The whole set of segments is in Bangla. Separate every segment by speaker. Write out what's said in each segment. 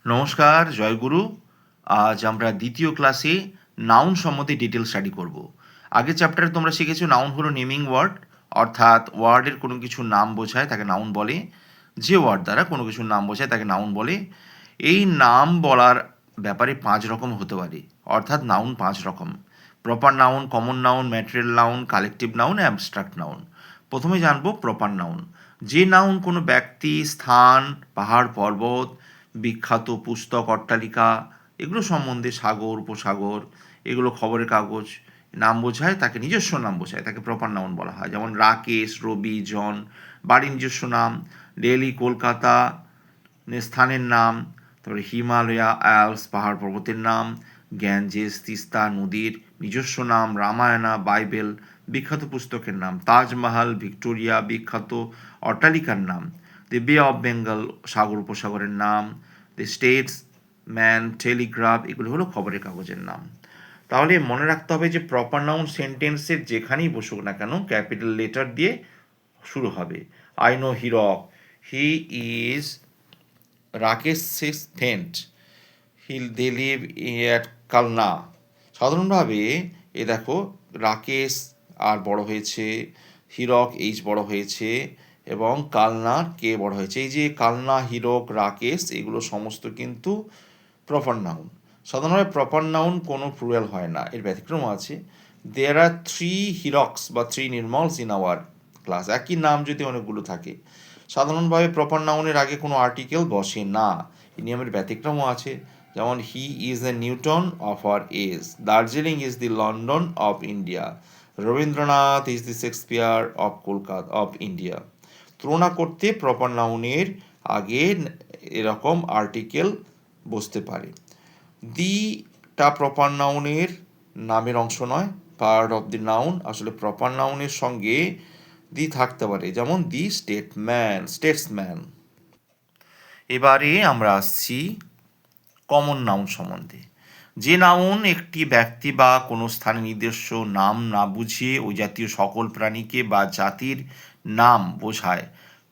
Speaker 1: নমস্কার, জয়গুরু। আজ আমরা দ্বিতীয় ক্লাসে নাউন সম্বন্ধে ডিটেল স্টাডি করব। আগের চ্যাপ্টারে তোমরা শিখেছো নাউন হলো নেমিং ওয়ার্ড, অর্থাৎ ওয়ার্ডের কোনো কিছুর নাম বোঝায় তাকে নাউন বলে। যে ওয়ার্ড দ্বারা কোনো কিছুর নাম বোঝায় তাকে নাউন বলে। এই নাম বলার ব্যাপারে 5 রকম হতে পারে, অর্থাৎ নাউন 5 রকম: proper noun, common noun, material noun, collective noun, abstract noun. প্রথমে জানবো প্রপার নাউন। যে নাউন কোনো ব্যক্তি, স্থান, পাহাড়, পর্বত, বিখ্যাত পুস্তক, অট্টালিকা এগুলো সম্বন্ধে, সাগর, উপসাগর, এগুলো খবরের কাগজ নাম বোঝায়, তাকে নিজস্ব নাম বোঝায়, তাকে প্রপার নাউন বলা হয়। যেমন রাকেশ, রবি, জন বাড়ির নিজস্ব নাম, দিল্লি, কলকাতা স্থানের নাম, তারপরে হিমালয়া, অ্যালপস পাহাড় পর্বতের নাম, গ্যাঞ্জেস, তিস্তা নদীর নিজস্ব নাম, রামায়ণা, বাইবেল বিখ্যাত পুস্তকের নাম, তাজমহল, ভিক্টোরিয়া বিখ্যাত অট্টালিকার নাম, দি বে অফ বেঙ্গল সাগর উপসাগরের নাম, দি স্টেটস ম্যান, টেলিগ্রাফ এগুলো হলো খবরের কাগজের নাম। তাহলে মনে রাখতে হবে যে প্রপার নাউন সেন্টেন্সের যেখানেই বসুক না কেন ক্যাপিটাল লেটার দিয়ে শুরু হবে। I know Hirak, he is Rakesh friend, they live at Kalna. সাধারণভাবে এ দেখো রাকেশ আর বড় হয়েছে, হীরক এইচ বড় হয়েছে এবং কালনার কে বড় হয়েছে। এই যে কালনা, হীরক, রাকেশ এগুলো সমস্ত কিন্তু প্রপার নাউন। সাধারণভাবে প্রপার নাউন কোনো প্লুরাল হয় না, এর ব্যতিক্রম আছে। দেয়ার আর 3 হিরক্স বা 3 নির্মলস ইন আওয়ার ক্লাস। একই নাম যদি অনেকগুলো থাকে, সাধারণভাবে প্রপার নাউনের আগে কোনো আর্টিকেল বসে না। এই নিয়মের ব্যতিক্রমও আছে। যেমন he is a Newton of our age, Darjeeling is the London of India, Rabindranath is the Shakespeare of Kolkata of India. তুলনা করতে প্রপার নাউনের আগে এরকম আর্টিকেল বসতে পারে। দিটা প্রপার নাউনের নামের অংশ নয়, পার্ট অফ দি নাউন। আসলে প্রপার নাউনের সঙ্গে দি থাকতে পারে, যেমন দি স্টেটসম্যান। এবারে আমরা আসছি কমন নাউন সম্বন্ধে। যে নাউন একটি ব্যক্তি বা কোনো স্থানের নিজস্ব নাম না বুঝিয়ে ওই জাতীয় সকল প্রাণীকে বা জাতির নাম বোঝায়,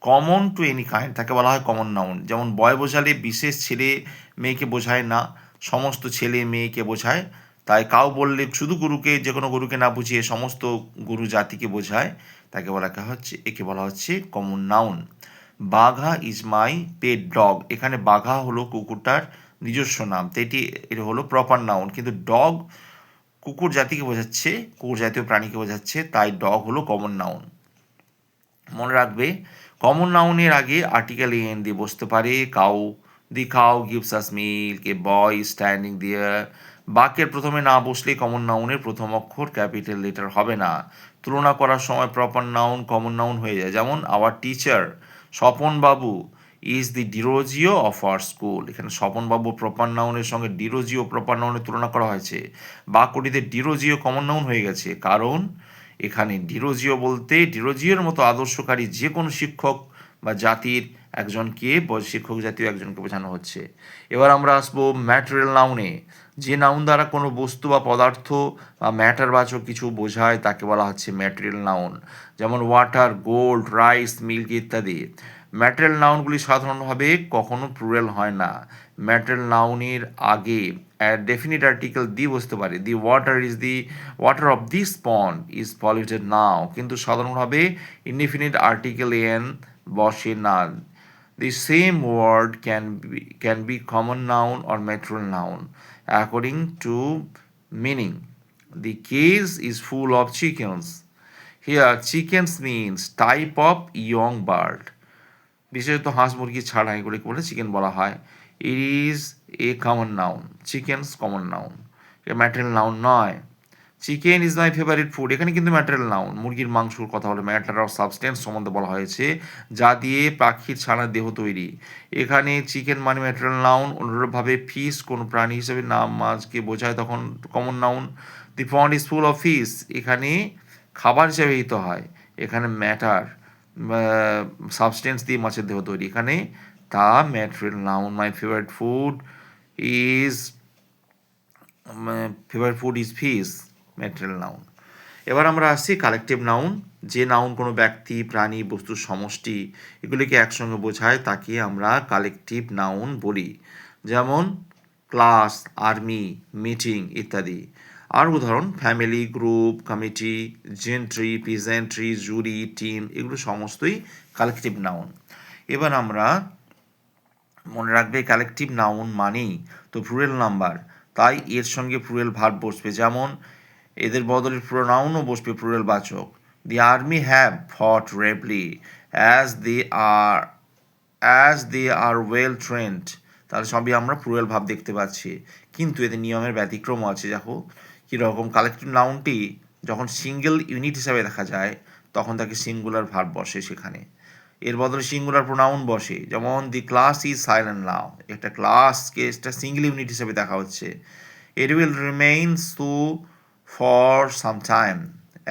Speaker 1: কমন টু এনি কাইন্ড, তাকে বলা হয় কমন নাউন। যেমন বয় বোঝালে বিশেষ ছেলে মেয়েকে বোঝায় না, সমস্ত ছেলে মেয়েকে বোঝায়। তাই কাউ বললে শুধু গুরুকে, যে কোনো গুরুকে না বুঝিয়ে সমস্ত গুরু জাতিকে বোঝায়, তাকে একে বলা হচ্ছে common noun. Bagha is my pet dog, এখানে বাঘা হলো কুকুরটার নিজস্ব নাম, তো এটা হলো প্রপার নাউন। কিন্তু ডগ কুকুর জাতিকে বোঝাচ্ছে, কুকুর জাতীয় প্রাণীকে বোঝাচ্ছে, তাই ডগ হলো কমন নাউন। মনে রাখবে কমন নাউনের আগে আর্টিকেল এন দিয়ে বসতে পারে। Cow, the cow gives us milk, a boy standing there. বাক্যের প্রথমে না বসলে কমন নাউনের প্রথম অক্ষর ক্যাপিটাল লেটার হবে না। তুলনা করার সময় প্রপার নাউন কমন নাউন হয়ে যায়। যেমন our teacher Swapan Babu is the Derozio of our school, এখানে স্বপন বাবু প্রপার নাউনের সঙ্গে ডিরোজিও প্রপার নাউনের তুলনা করা হয়েছে। বাক্যটিতে ডিরোজিও কমন নাউন হয়ে গেছে, কারণ এখানে ডিরোজিও বলতে ডিরোজিওর মতো আদর্শকারী যে কোনো শিক্ষক বা জাতির একজনকে, শিক্ষক জাতীয় একজনকে বোঝানো হচ্ছে। এবার আমরা আসবো ম্যাটেরিয়াল নাউনে। যে নাউন দ্বারা কোনো বস্তু বা পদার্থ বা ম্যাটারবাচক কিছু বোঝায় তাকে বলা হচ্ছে ম্যাটেরিয়াল নাউন। যেমন ওয়াটার, গোল্ড, রাইস, মিল্ক ইত্যাদি। ম্যাটেরিয়াল নাউনগুলি সাধারণভাবে কখনো প্লুরাল হয় না। ম্যাটেরিয়াল নাউনের আগে ডেফিনিট আর্টিকেল দি বসতে পারে। The water of this pond is polluted now, কিন্তু সাধারণভাবে ইনডিফিনিট আর্টিকেল এন বসে না। The same word can be common noun or material noun according to meaning. The cage is full of chickens. Here, chickens means type of young bird. বিশেষত হাঁস মুরগি ছাড়া এগুলিকে বলে চিকেন বলা হয়। It is a common noun, chickens common noun, এটা ম্যাটেরিয়াল নাউন নয়। Chicken is my favourite food, এখানে কিন্তু ম্যাটেরিয়াল নাউন। মুরগির মাংসর কথা বলে ম্যাটার অফ সাবস্টেন্স সম্বন্ধে বলা হয়েছে, যা দিয়ে পাখির ছানার দেহ তৈরি। এখানে চিকেন মানে ম্যাটেরিয়াল নাউন। অনুরূপভাবে ফিশ কোনো প্রাণী হিসেবে নাম মাছকে বোঝায়, তখন common noun. The pond is full of fish, এখানে খাবার হিসেবে ব্যবহৃত হয়, এখানে ম্যাটার সাবস্টেন্স দিয়ে মাছের দেহ তৈরি, এখানে তা material noun. My is favourite food is fish, material noun. এবার আমরা আসছি কালেকটিভ নাউন। যে নাউন কোনো ব্যক্তি, প্রাণী, বস্তুর সমষ্টি এগুলিকে একসঙ্গে বোঝায় তাকে আমরা কালেকটিভ নাউন বলি। যেমন ক্লাস, আর্মি, মিটিং ইত্যাদি। আর উদাহরণ family, group, committee, gentry, peasantry, jury, team এগুলো সমস্তই কালেকটিভ নাউন। এবার আমরা মনে রাখবে কালেকটিভ নাউন মানেই তো প্লুরাল নাম্বার, তাই এর সঙ্গে প্লুরাল ভার্ব বসবে, যেমন এদের বদলে প্রোনাউনও বসবে প্লুরাল বাচক। দি army have fought bravely as they are as they are well trained. তাহলে সবই আমরা প্লুরাল ভাব দেখতে পাচ্ছি, কিন্তু এতে নিয়মের ব্যতিক্রমও আছে। দেখো কীরকম, কালেকটিভ নাউনটি যখন সিঙ্গেল ইউনিট হিসাবে দেখা যায় তখন তাকে সিঙ্গুলার ভার্ব বসে সেখানে, এর বদলে সিঙ্গুলার প্রোনাউন বসে। যেমন দি ক্লাস ইজ সাইলেন্ট নাও, একটা ক্লাসকে একটা সিঙ্গেল ইউনিট হিসেবে দেখা হচ্ছে। It will remain so for some time,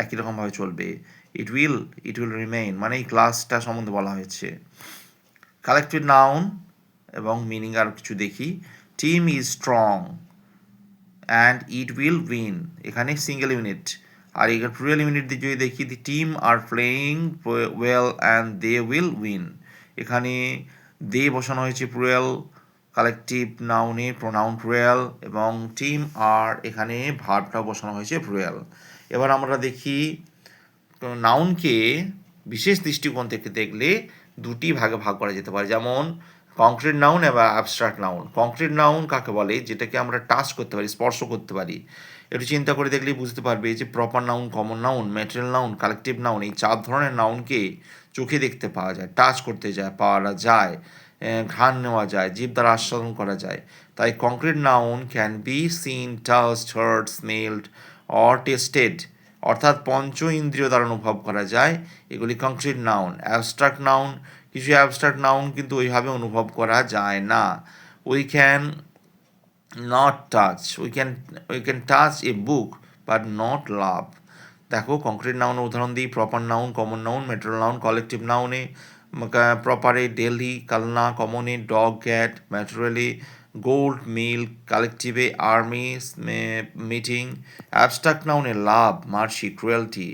Speaker 1: একই রকমভাবে চলবে। ইট উইল রিমেইন মানে এই ক্লাসটা সম্বন্ধে বলা হয়েছে। কালেক্টিভ নাউন এবং মিনিং আর কিছু দেখি। Team is strong and it will win, এখানে সিঙ্গেল ইউনিট। আর এখানে প্লুরাল ইউনিট দিয়ে যদি দেখি, the team are playing well and they will win, এখানে দে বসানো হয়েছে প্লুরাল কালেকটিভ নাউনে, প্রোনাউন প্লুরাল, এবং টিম আর এখানে ভার্বটাও বসানো হয়েছে প্লুরাল। এবার আমরা দেখি নাউনকে বিশেষ দৃষ্টিকোণ থেকে দেখলে দুটি ভাগে ভাগ করা যেতে পারে, যেমন কংক্রিট নাউন এবং অ্যাবস্ট্রাক্ট নাউন। কংক্রিট নাউন কাকে বলে? যেটাকে আমরা টাচ করতে পারি, স্পর্শ করতে পারি। একটু চিন্তা করে দেখলেই বুঝতে পারবে যে proper noun, common noun, material noun, collective noun, এই 4 ধরনের নাউনকে চোখে দেখতে পাওয়া যায়, টাচ করতে পাওয়া যায়, ঘ্রাণ নেওয়া যায়, জীব দ্বারা আস্বাদন করা যায়। তাই concrete noun can be seen, touched, heard, smelled or tasted, অর্থাৎ পঞ্চ ইন্দ্রিয় দ্বারা অনুভব করা যায়, এগুলি কংক্রিট নাউন। অ্যাবস্ট্রাক্ট নাউন, কিছু অ্যাবস্ট্রাক্ট নাউন কিন্তু ওইভাবে অনুভব করা যায় না। We can not touch, we can touch a book but not love. দেখো কংক্রিট নাউনের উদাহরণ দিই, proper noun, common noun, material noun. Collective নাউনে প্রপারে ডেলি, কালনা, কমনে ডগ, ক্যাট, ম্যাটেরিয়ালি gold, milk, কালেকটিভে army, meeting. Abstract নাউনে love, mercy, cruelty,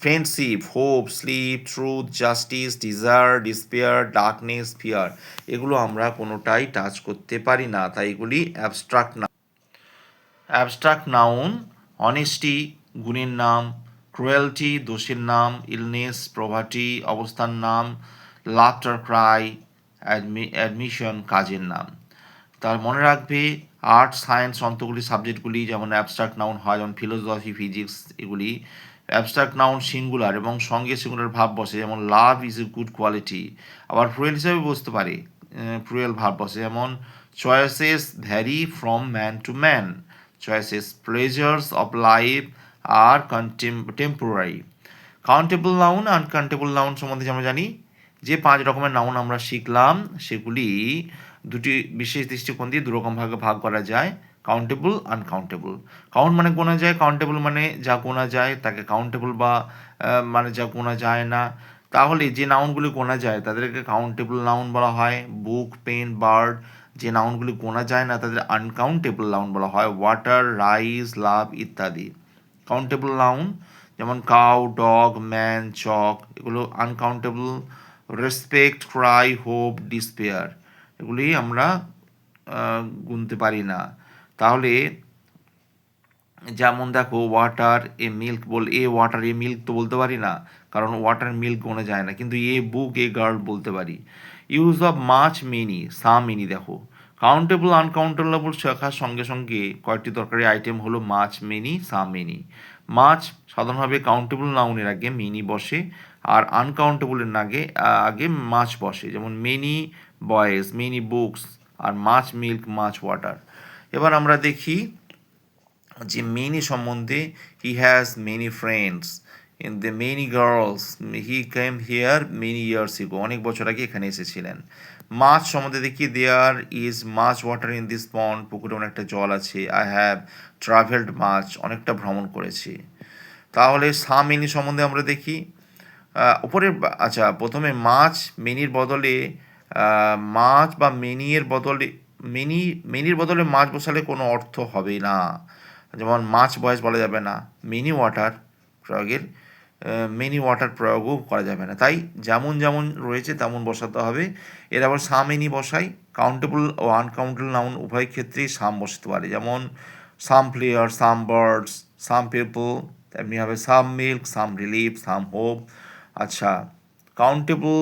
Speaker 1: friendship, hope, sleep, truth, justice, desire, despair, darkness, fear. এগুলো আমরা কোনোটাই টাচ করতে পারি না, তাই এগুলি abstract noun. Abstract noun honesty, গুণের নাম, ক্রুয়েলটি, দোষের নাম, ইলনেস, প্রভার্টি, অবস্থার নাম, লাফটার ক্রাই, অ্যাডমিশন, কাজের নাম। তার মনে রাখবে আর্টস, সায়েন্স অন্তগুলি সাবজেক্টগুলি যেমন অ্যাবস্ট্রাক্ট নাউন হয়, যেমন ফিলোসফি, ফিজিক্স এগুলি। অ্যাবস্ট্রাক্ট নাউন সিঙ্গুলার এবং সঙ্গে সিঙ্গুলার ভাব বসে, যেমন love is a good quality. আবার প্লুরাল হিসেবে বসতে পারে, প্লুরাল ভাব বসে, যেমন choices vary from man to man. Choices, pleasures of life are temporary. Countable noun, uncountable noun সম্বন্ধে আমরা জানি যে 5 রকমের নাউন আমরা শিখলাম, সেগুলি দুটি বিশেষ দৃষ্টিকোণ দিয়ে দুরকম ভাগে ভাগ করা যায়, কাউন্টেবল, আনকাউন্টেবল। কাউন্ট মানে গোনা যায়, কাউন্টেবল মানে যা গোনা যায় তাকে কাউন্টেবল, বা মানে যা গোনা যায় না। তাহলে যে নাউনগুলি গোনা যায় তাদেরকে কাউন্টেবল নাউন বলা হয়। বুক, পেন, বার্ড, যে নাউনগুলি গোনা যায় না তাদের আনকাউন্টেবল নাউন বলা হয়। ওয়াটার, রাইস, লাভ ইত্যাদি। কাউন্টেবল নাউন যেমন কাউ, ডগ, ম্যান, চক, এগুলো uncountable. Respect, Cry, hope, despair, এগুলি আমরা গুনতে পারি না। তাহলে যেমন দেখো ওয়াটার এ মিল্ক, ওয়াটার এ মিল্ক তো বলতে পারি না, কারণ ওয়াটার মিল্ক গোনা যায় না, কিন্তু এ বুক এ গার্ল বলতে পারি। Use of much, many, some, many. দেখো কাউন্টেবল, আনকাউন্টেবল শেখার সঙ্গে সঙ্গে কয়েকটি দরকারি আইটেম হলো মাছ, মেনি, সাম, মেনি। মাছ সাধারণভাবে কাউন্টেবল নাউনের আগে মেনি বসে, আর আনকাউন্টেবলের আগে মাছ বসে, যেমন মেনি বয়েজ, মেনি বুকস, আর মাছ মিল্ক, মাছ ওয়াটার। এবার আমরা দেখি যে মেনি সম্বন্ধে, he has many friends in the many girls, he came here many years ago, অনেক বছর আগে এখানে এসেছিলেন। মাছ সম্বন্ধে দেখি, there is much water in this pond, পুকুরে অনেকটা জল আছে। আই হ্যাভ ট্রাভেলড মাছ, অনেকটা ভ্রমণ করেছি। তাহলে সাম মেনি সম্বন্ধে আমরা দেখি, উপরে আচ্ছা প্রথমে মাছ মেনির বদলে মাছ বা মেনির বদলে মেনির বদলে মাছ বসালে কোনো অর্থ হবে না, যেমন মাছ বয়েস বলা যাবে না, মিনি ওয়াটার প্রয়োগের মেনি ওয়াটার প্রয়োগও করা যাবে না, তাই যেমন যেমন রয়েছে তেমন বসাতে হবে। এর আবার সাম এনি বসাই, কাউন্টেবল ও আনকাউন্টেবল নাউন উভয় ক্ষেত্রেই সাম বসাতে পারে, যেমন some player, some birds, some people, তেমনি হবে some milk, some relief, some hope. আচ্ছা, countable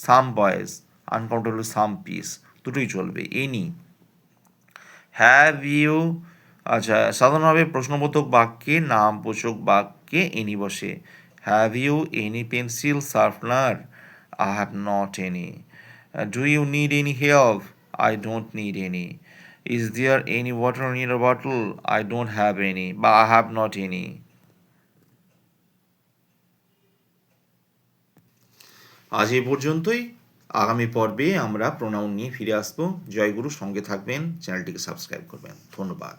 Speaker 1: some boys, uncountable some piece, দুটোই চলবে। এনি, হ্যাভ ইউ, আচ্ছা সাধারণভাবে প্রশ্নবোধক বাক্যে নামবোচক বাক্যে এনি বসে। Have you any pencil sharpener? I have not any. Do you need any help? I don't need any. Is there any water in your bottle? I don't have any বা আই হ্যাভ নট এনি। আজ এই পর্যন্তই। আগামী পর্বে আমরা প্রোনাউন নিয়ে ফিরে আসবো। জয়গুরু, সঙ্গে থাকবেন, চ্যানেলটিকে সাবস্ক্রাইব করবেন। ধন্যবাদ।